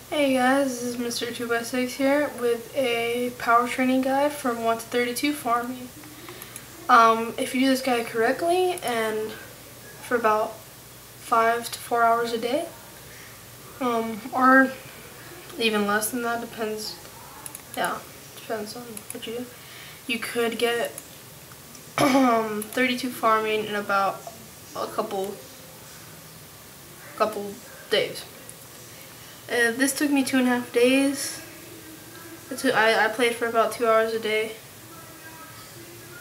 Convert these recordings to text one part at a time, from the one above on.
Hey guys, this is Mr. 2x6 here with a power training guide from 1 to 32 farming. If you do this guide correctly and for about 5 to 4 hours a day, or even less than that, depends on what you do, you could get 32 farming in about a couple days. This took me 2.5 days. I played for about 2 hours a day.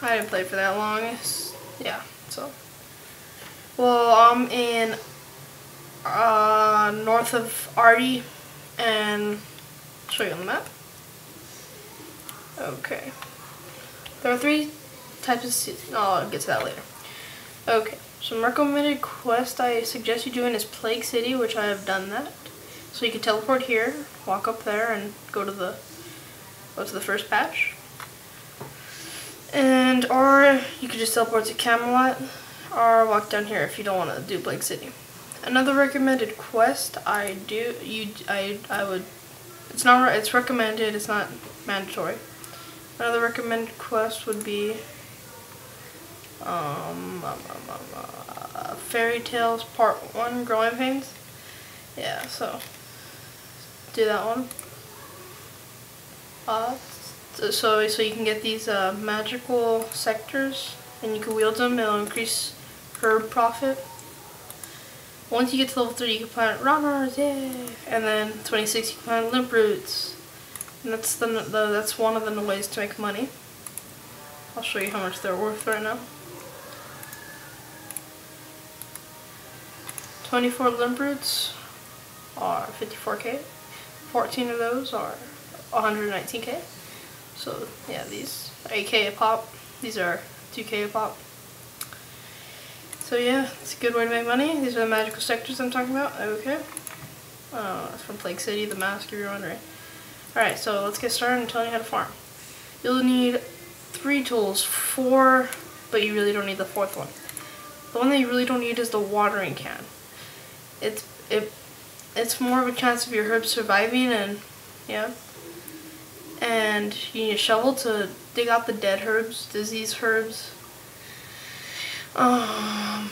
I didn't play for that long. Well, I'm in north of Artie, and I'll show you on the map. Okay. There are 3 types of seeds. I'll get to that later. Okay. Some recommended quest I suggest you doing is Plague City, which I have done that. So you can teleport here, walk up there, and go to the first patch. Or you could just teleport to Camelot, or walk down here if you don't want to do Plague City. Another recommended quest it's recommended, it's not mandatory. Another recommended quest would be Fairy Tales Part 1 Growing Pains. Yeah, so do that one. So you can get these magical sectors, and you can wield them. It'll increase herb profit. Once you get to level 3, you can plant runners, yay! And then 26, you can plant limp roots. And that's one of the ways to make money. I'll show you how much they're worth right now. 24 limp roots are 54k. 14 of those are 119k. So yeah, these are 8k a pop. These are 2k a pop. So yeah, it's a good way to make money. These are the magical sectors I'm talking about. Okay. It's from Plague City, the mask, if you're wondering. Alright, so let's get started and tell you how to farm. You'll need 3 tools, 4, but you really don't need the 4th one. The one that you really don't need is the watering can. It's more of a chance of your herbs surviving, and yeah. And you need a shovel to dig out the dead herbs, disease herbs. And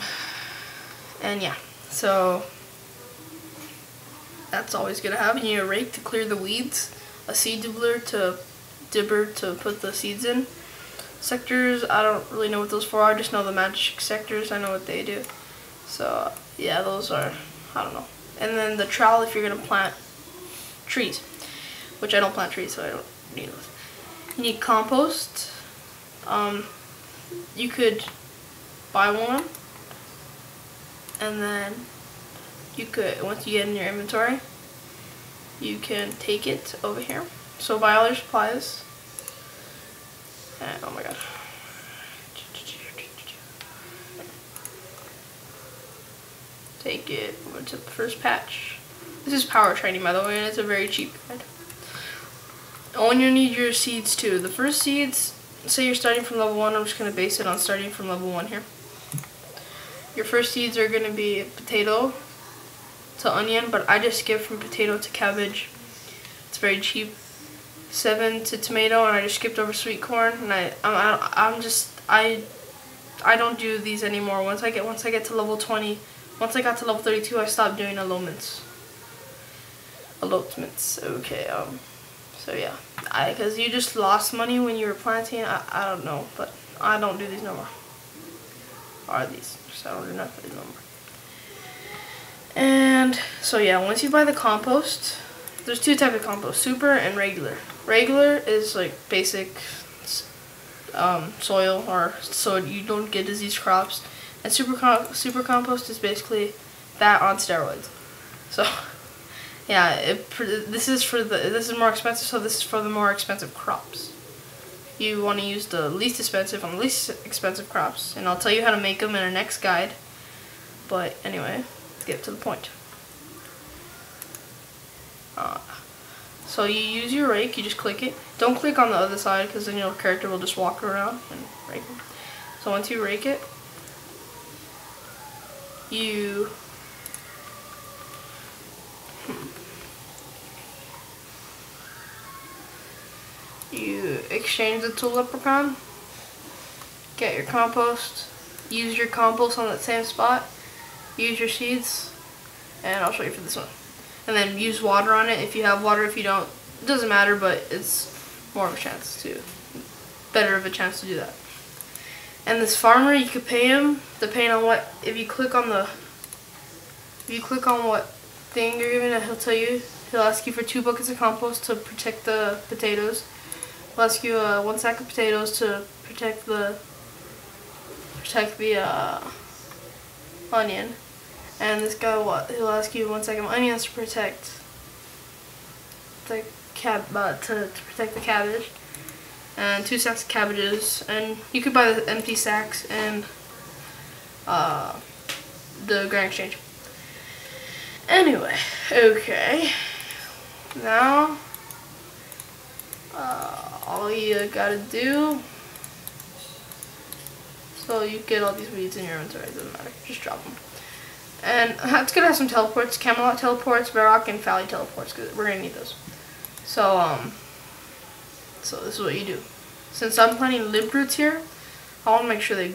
yeah, so that's always good to have. You need a rake to clear the weeds, a seed dibber to put the seeds in. Sectors, I don't really know what those for. I just know the magic sectors. I know what they do. So yeah, those are, I don't know. And then the trowel if you're gonna plant trees, which I don't plant trees, so I don't need those. You need compost. You could buy one, and then you could, once you get in your inventory, you can take it over here. So buy all your supplies. And oh my god. Take it over to the first patch. This is power training, by the way, and it's a very cheap guide. Oh, and you need your seeds too. The first seeds, say you're starting from level 1, I'm just going to base it on starting from level 1 here. Your first seeds are going to be potato to onion, but I just skipped from potato to cabbage. It's very cheap. 7 to tomato, and I just skipped over sweet corn. And I don't do these anymore. Once I get to level 20. Once I got to level 32, I stopped doing elopements. Okay, so yeah. Because you just lost money when you were planting. I don't know, but I don't do these no more. Or these. So I don't do enough of these no more. And, so yeah, once you buy the compost, there's 2 types of compost, super and regular. Regular is like basic soil, or so you don't get diseased crops. And super compost is basically that on steroids. So yeah, this is more expensive. So this is for the more expensive crops. You want to use the least expensive on the least expensive crops, and I'll tell you how to make them in our next guide. But anyway, let's get to the point. So you use your rake. You just click it. Don't click on the other side, because then your character will just walk around and rake it. So once you rake it, you you exchange the tool leprechaun, get your compost, use your compost on that same spot, use your seeds, and I'll show you for this one. And then use water on it if you have water. If you don't, it doesn't matter, but it's more of a chance to, better of a chance to do that. And this farmer, you could pay him depending on what, if you click on what thing you're giving it, he'll tell you, he'll ask you for 2 buckets of compost to protect the potatoes. He'll ask you 1 sack of potatoes to protect the onion. And this guy, he'll ask you 1 sack of onions to protect the protect the cabbage, and 2 sacks of cabbages. And you could buy the empty sacks in the Grand Exchange. Anyway, okay. Now, all you gotta do. So you get all these weeds in your inventory. It doesn't matter. Just drop them. And it's gonna have some teleports, Camelot teleports, Varrock, and Valley teleports, because we're gonna need those. So so this is what you do. Since I'm planting lip roots here, I want to make sure they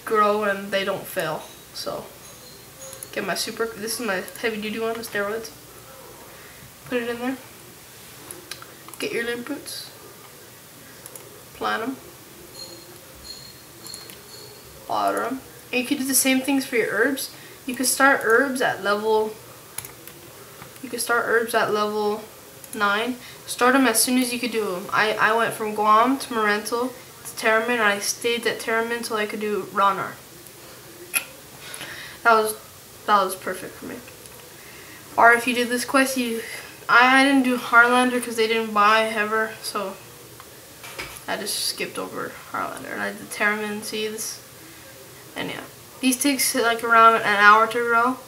grow and they don't fail. So get my this is my heavy duty one, the steroids. Put it in there. Get your lip roots. Plant them. Water them. And you can do the same things for your herbs. You can start herbs at level 9. Start them as soon as you could do them. I went from Guam to Marental to Terramin, and I stayed at Terramin until I could do Ronar. That was perfect for me. Or if you did this quest, I didn't do Harlander because they didn't buy ever, so I just skipped over Harlander, and I did Terramin seeds. And yeah, these takes like around an hour to grow.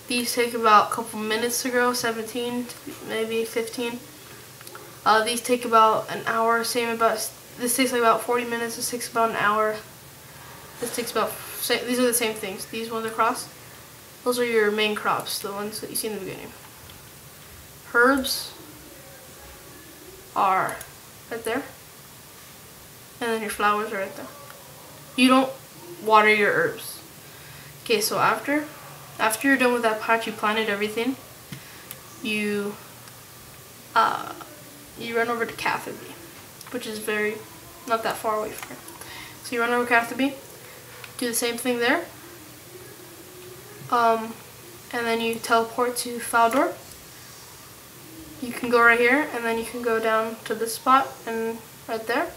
These take about a couple minutes to grow, 17, maybe 15. These take about an hour, this takes like about 40 minutes, this takes about an hour. This takes about, these are the same things. These ones across, those are your main crops, the ones that you see in the beginning. Herbs are right there, and then your flowers are right there. You don't water your herbs. Okay, so after you're done with that patch, you planted everything, you run over to Catherby, which is not that far away from here. So you run over to Catherby, do the same thing there, and then you teleport to Faldor. You can go right here, and then you can go down to this spot and right there.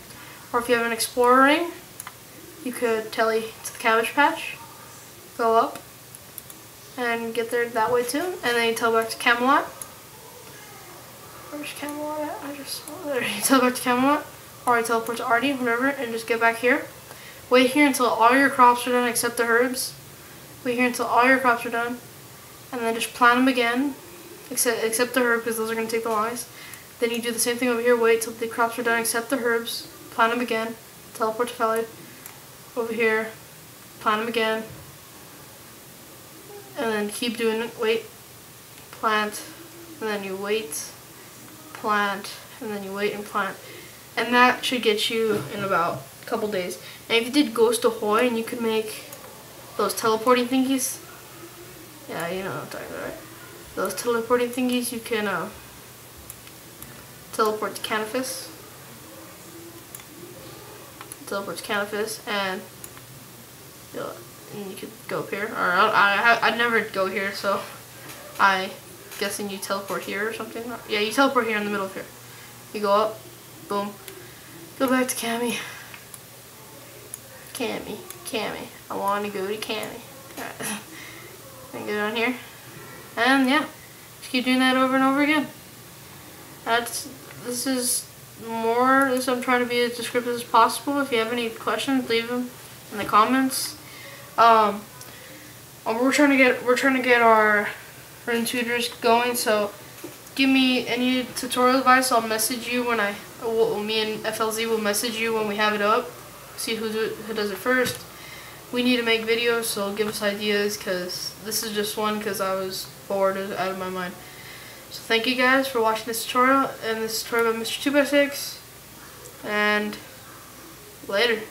Or if you have an explorer ring, you could tele to the cabbage patch, go up, and get there that way too. And then you tele back to Camelot. Where's Camelot at? I just saw there. You tele back to Camelot, or you teleport to Artie, whatever, and just get back here. Wait here until all your crops are done except the herbs. Wait here until all your crops are done, and then just plant them again, except the herb, because those are going to take the longest. Then you do the same thing over here. Wait till the crops are done except the herbs. Plant them again. Teleport to Valley. Over here. Plant them again. And then keep doing it. Wait. Plant. And then you wait. Plant. And then you wait and plant. And that should get you in about a couple days. And if you did Ghost Ahoy and you could make those teleporting thingies. Yeah, you know what I'm talking about, right? Those teleporting thingies, you can teleport to Canifis. Teleport to Canifis, and you could go up here. Or I'd never go here, so I guessing you teleport here or something. Yeah, you teleport here in the middle of here. You go up, boom, go back to Cammy. Cammy. I want to go to Cammy. Alright, then go down here, and yeah, just keep doing that over and over again. This is I'm trying to be as descriptive as possible. If you have any questions, leave them in the comments. We're trying to get our Rune tutors going, so give me any tutorial advice. I'll message you when me and FLZ will message you when we have it up. See who does it first. We need to make videos, so give us ideas, because this is just one because I was bored out of my mind. So thank you guys for watching this tutorial, and this tutorial by Mr. 2x6. and later.